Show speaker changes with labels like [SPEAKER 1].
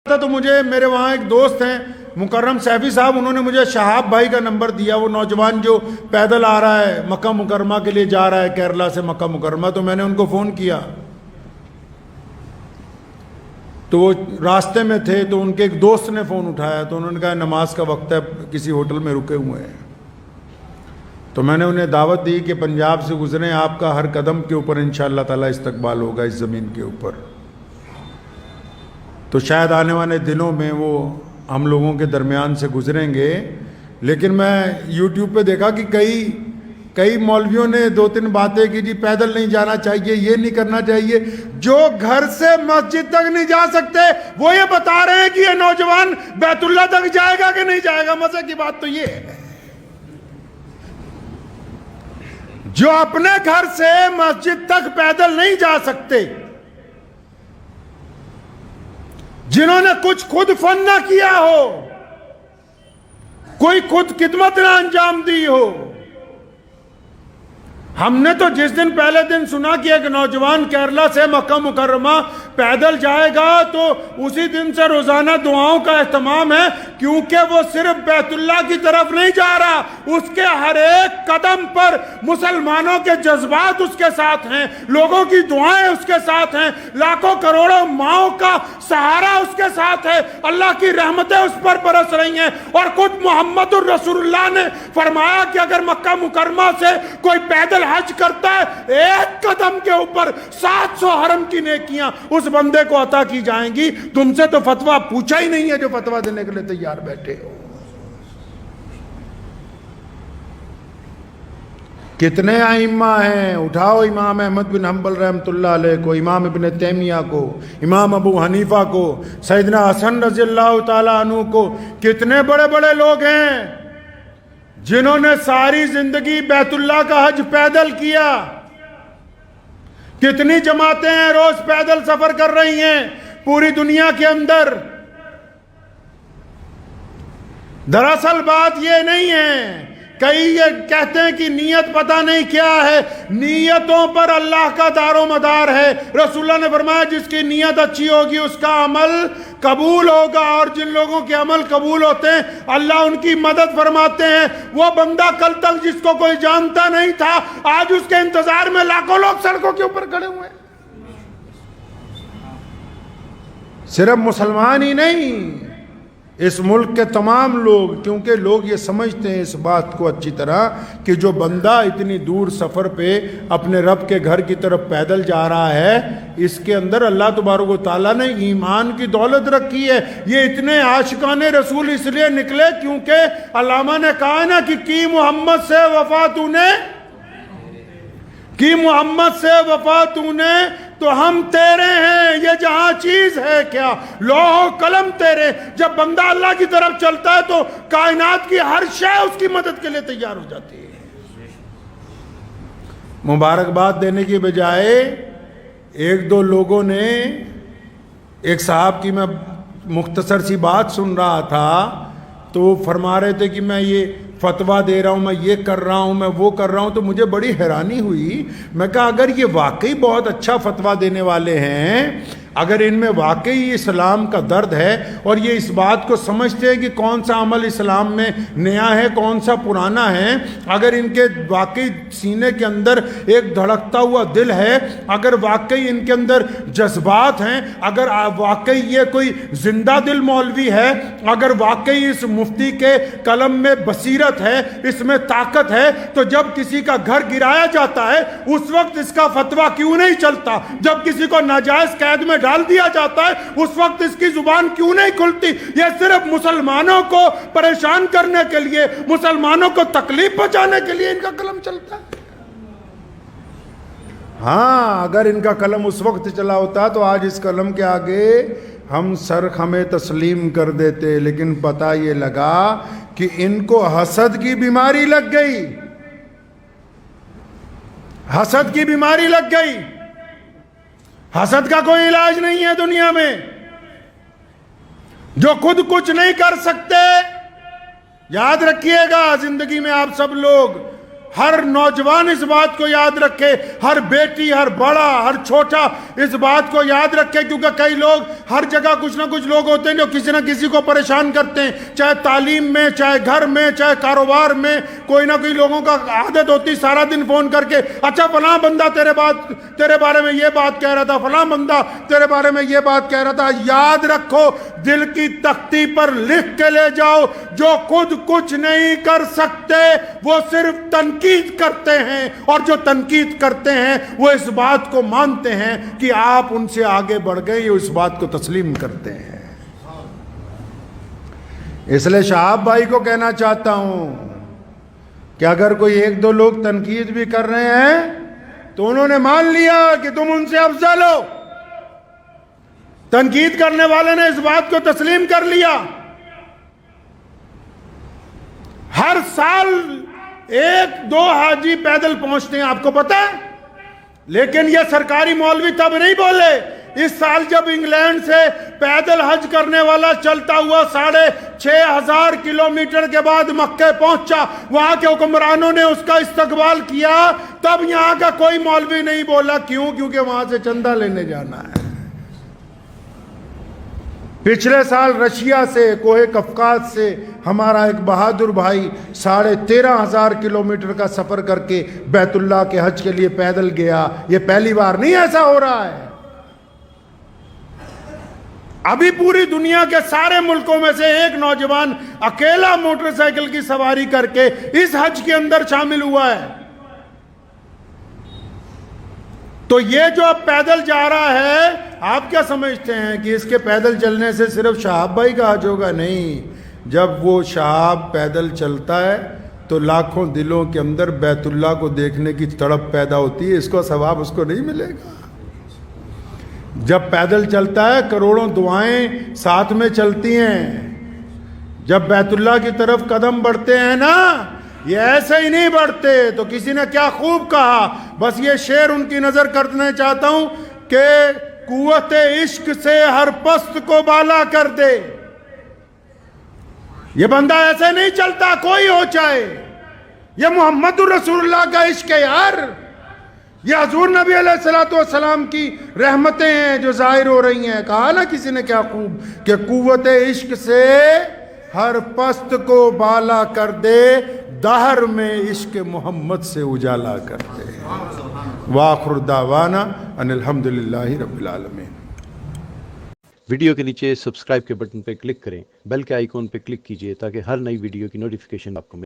[SPEAKER 1] تھا تو مجھے میرے وہاں ایک دوست ہیں مکرم سیفی صاحب، انہوں نے مجھے شہاب بھائی کا نمبر دیا، وہ نوجوان جو پیدل آ رہا ہے مکہ مکرمہ کے لیے جا رہا ہے کیرلا سے مکہ مکرمہ، تو میں نے ان کو فون کیا تو وہ راستے میں تھے، تو ان کے ایک دوست نے فون اٹھایا تو انہوں نے کہا نماز کا وقت ہے، کسی ہوٹل میں رکے ہوئے ہیں، تو میں نے انہیں دعوت دی کہ پنجاب سے گزریں، آپ کا ہر قدم کے اوپر انشاءاللہ تعالی استقبال ہوگا اس زمین کے اوپر، تو شاید آنے والے دنوں میں وہ ہم لوگوں کے درمیان سے گزریں گے۔ لیکن میں یوٹیوب پہ دیکھا کہ کئی مولویوں نے 2-3 باتیں کی، جی پیدل نہیں جانا چاہیے، یہ نہیں کرنا چاہیے، جو گھر سے مسجد تک نہیں جا سکتے وہ یہ بتا رہے ہیں کہ یہ نوجوان بیت اللہ تک جائے گا کہ نہیں جائے گا۔ مزے کی بات تو یہ ہے، جو اپنے گھر سے مسجد تک پیدل نہیں جا سکتے، جنہوں نے کچھ خود فن نہ کیا ہو، کوئی خود خدمت نہ انجام دی ہو۔ ہم نے تو جس دن پہلے دن سنا کہ ایک نوجوان کیرلا سے مکہ مکرمہ پیدل جائے گا، تو اسی دن سے روزانہ دعاؤں کا اہتمام ہے، کیونکہ وہ صرف بیت اللہ کی طرف نہیں جا رہا، اس کے ہر ایک قدم پر مسلمانوں کے جذبات اس کے ساتھ ہیں، لوگوں کی دعائیں اس کے ساتھ ہیں، لاکھوں کروڑوں ماؤں کا سہارا اس کے ساتھ ہے، اللہ کی رحمتیں اس پر برس رہی ہیں، اور خود محمد الرسول اللہ نے فرمایا کہ اگر مکہ مکرمہ سے کوئی پیدل حج کرتا ہے، ایک قدم کے اوپر 700 حرم کی نیکیاں اس بندے کو عطا کی جائیں گی۔ تم سے تو فتویٰ پوچھا ہی نہیں ہے جو فتویٰ دینے کے لیے تیار بیٹھے ہو۔ کتنے ائمہ ہیں، اٹھاؤ امام احمد بن حنبل رحمۃ اللہ علیہ کو، امام ابن تیمیہ کو، امام ابو حنیفہ کو، سیدنا حسن رضی اللہ تعالیٰ عنہ کو، کتنے بڑے بڑے لوگ ہیں جنہوں نے ساری زندگی بیت اللہ کا حج پیدل کیا۔ کتنی جماعتیں ہیں روز پیدل سفر کر رہی ہیں پوری دنیا کے اندر۔ دراصل بات یہ نہیں ہے، کئی یہ کہتے ہیں کہ نیت پتہ نہیں کیا ہے، نیتوں پر اللہ کا دار و مدار ہے۔ رسول اللہ نے فرمایا جس کی نیت اچھی ہوگی اس کا عمل قبول ہوگا، اور جن لوگوں کے عمل قبول ہوتے ہیں اللہ ان کی مدد فرماتے ہیں۔ وہ بندہ کل تک جس کو کوئی جانتا نہیں تھا، آج اس کے انتظار میں لاکھوں لوگ سڑکوں کے اوپر کھڑے ہوئے ہیں۔ صرف مسلمان ہی نہیں، اس ملک کے تمام لوگ، کیونکہ لوگ یہ سمجھتے ہیں اس بات کو اچھی طرح کہ جو بندہ اتنی دور سفر پہ اپنے رب کے گھر کی طرف پیدل جا رہا ہے، اس کے اندر اللہ تبارک و تعالیٰ نے ایمان کی دولت رکھی ہے۔ یہ اتنے عاشقان رسول اس لیے نکلے کیونکہ علامہ نے کہا نا کہ کی محمد سے وفا تو نے، کی محمد سے وفا تو نے تو ہم تیرے ہیں، یہ جہاں چیز ہے کیا لوح و قلم تیرے۔ جب بندہ اللہ کی طرف چلتا ہے تو کائنات کی ہر شے اس کی مدد کے لیے تیار ہو جاتی ہے۔ مبارکباد دینے کی بجائے ایک دو لوگوں نے، ایک صاحب کی میں مختصر سی بات سن رہا تھا تو وہ فرما رہے تھے کہ میں یہ فتویٰ دے رہا ہوں، میں یہ کر رہا ہوں، میں وہ کر رہا ہوں، تو مجھے بڑی حیرانی ہوئی۔ میں کہا اگر یہ واقعی بہت اچھا فتویٰ دینے والے ہیں، اگر ان میں واقعی اسلام کا درد ہے اور یہ اس بات کو سمجھتے ہیں کہ کون سا عمل اسلام میں نیا ہے کون سا پرانا ہے، اگر ان کے واقعی سینے کے اندر ایک دھڑکتا ہوا دل ہے، اگر واقعی ان کے اندر جذبات ہیں، اگر واقعی یہ کوئی زندہ دل مولوی ہے، اگر واقعی اس مفتی کے قلم میں بصیرت ہے، اس میں طاقت ہے، تو جب کسی کا گھر گرایا جاتا ہے اس وقت اس کا فتویٰ کیوں نہیں چلتا؟ جب کسی کو ناجائز قید میں ڈال دیا جاتا ہے اس وقت اس کی زبان کیوں نہیں کھلتی؟ یہ صرف مسلمانوں کو پریشان کرنے کے لیے، مسلمانوں کو تکلیف پہنچانے کے لیے ان کا قلم چلتا ہے۔ ہاں اگر ان کا قلم اس وقت چلا ہوتا تو آج اس قلم کے آگے ہم سر خمیں تسلیم کر دیتے، لیکن پتہ یہ لگا کہ ان کو حسد کی بیماری لگ گئی، حسد کی بیماری لگ گئی۔ حسد کا کوئی علاج نہیں ہے دنیا میں۔ جو خود کچھ نہیں کر سکتے، یاد رکھیے گا زندگی میں آپ سب لوگ، ہر نوجوان اس بات کو یاد رکھے، ہر بیٹی، ہر بڑا، ہر چھوٹا اس بات کو یاد رکھیں، کیونکہ کئی لوگ ہر جگہ کچھ نہ کچھ لوگ ہوتے ہیں جو کسی نہ کسی کو پریشان کرتے ہیں، چاہے تعلیم میں، چاہے گھر میں، چاہے کاروبار میں، کوئی نہ کوئی لوگوں کا عادت ہوتی سارا دن فون کر کے اچھا فلاں بندہ تیرے بارے میں یہ بات کہہ رہا تھا، فلاں بندہ تیرے بارے میں یہ بات کہہ رہا تھا۔ یاد رکھو، دل کی تختی پر لکھ کے لے جاؤ، جو خود کچھ نہیں کر سکتے وہ صرف تنقید کرتے ہیں، اور جو تنقید کرتے ہیں وہ اس بات کو مانتے ہیں کہ آپ ان سے آگے بڑھ گئے، یہ اس بات کو تسلیم کرتے ہیں۔ اس لیے شہاب بھائی کو کہنا چاہتا ہوں کہ اگر کوئی ایک دو لوگ تنقید بھی کر رہے ہیں تو انہوں نے مان لیا کہ تم ان سے افضل ہو۔ تنقید کرنے والے نے اس بات کو تسلیم کر لیا۔ ہر سال 1-2 حاجی پیدل پہنچتے ہیں، آپ کو پتا ہے، لیکن یہ سرکاری مولوی تب نہیں بولے۔ اس سال جب انگلینڈ سے پیدل حج کرنے والا چلتا ہوا 6,500 کلومیٹر کے بعد مکہ پہنچا، وہاں کے حکمرانوں نے اس کا استقبال کیا، تب یہاں کا کوئی مولوی نہیں بولا۔ کیوں؟ کیونکہ وہاں سے چندہ لینے جانا ہے۔ پچھلے سال رشیا سے، کوہ قفقاز سے ہمارا ایک بہادر بھائی 13,500 کلومیٹر کا سفر کر کے بیت اللہ کے حج کے لیے پیدل گیا۔ یہ پہلی بار نہیں ایسا ہو رہا ہے۔ ابھی پوری دنیا کے سارے ملکوں میں سے ایک نوجوان اکیلا موٹر سائیکل کی سواری کر کے اس حج کے اندر شامل ہوا ہے۔ تو یہ جو اب پیدل جا رہا ہے، آپ کیا سمجھتے ہیں کہ اس کے پیدل چلنے سے صرف شہاب بھائی کا حج ہوگا؟ نہیں، جب وہ شہاب پیدل چلتا ہے تو لاکھوں دلوں کے اندر بیت اللہ کو دیکھنے کی تڑپ پیدا ہوتی ہے، اس کو ثواب اس کو نہیں ملے گا؟ جب پیدل چلتا ہے کروڑوں دعائیں ساتھ میں چلتی ہیں۔ جب بیت اللہ کی طرف قدم بڑھتے ہیں نا، یہ ایسے ہی نہیں بڑھتے۔ تو کسی نے کیا خوب کہا، بس یہ شعر ان کی نظر کرنے چاہتا ہوں کہ قوت عشق سے ہر پست کو بالا کر دے۔ یہ بندہ ایسے نہیں چلتا، کوئی ہو چاہے۔ یہ محمد الرسول اللہ کا عشق ہے یار۔ یہ حضور نبی علیہ السلام کی رحمتیں ہیں جو ظاہر ہو رہی ہیں۔ کہا نا کسی نے کیا خوب کہ قوت عشق سے ہر پست کو بالا کر دے، دہر میں عشق محمد سے اجالا کر دے۔ وآخر دعوانا ان الحمدللہ رب العالمین۔
[SPEAKER 2] ویڈیو کے نیچے سبسکرائب کے بٹن پہ کلک کریں، بیل کے آئیکن پہ کلک کیجئے تاکہ ہر نئی ویڈیو کی نوٹیفیکیشن آپ کو ملے۔